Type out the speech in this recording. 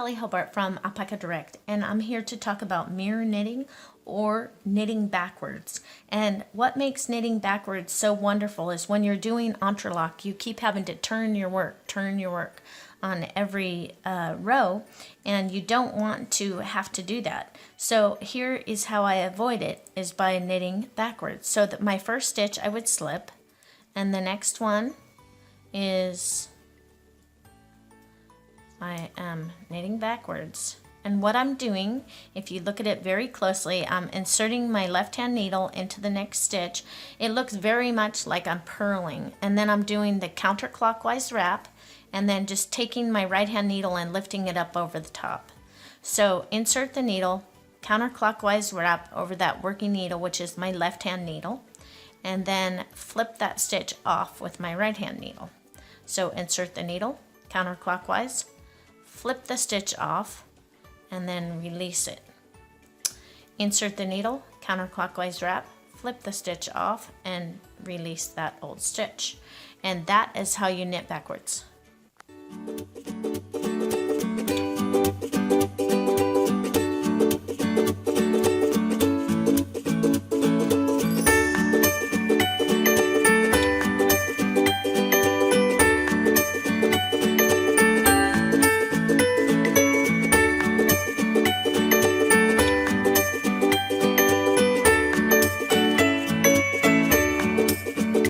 Kelley Hobart from Alpaca Direct, and I'm here to talk about mirror knitting or knitting backwards. And what makes knitting backwards so wonderful is when you're doing entrelac, you keep having to turn your work on every row, and you don't want to have to do that. So here is how I avoid it, is by knitting backwards. So that my first stitch I would slip, and the next one is I am knitting backwards. And what I'm doing, if you look at it very closely, I'm inserting my left hand needle into the next stitch. It looks very much like I'm purling, and then I'm doing the counterclockwise wrap, and then just taking my right hand needle and lifting it up over the top. So insert the needle, counterclockwise wrap over that working needle, which is my left hand needle, and then flip that stitch off with my right hand needle. So insert the needle, counterclockwise, flip the stitch off, and then release it. Insert the needle, counterclockwise wrap, flip the stitch off, and release that old stitch. And that is how you knit backwards.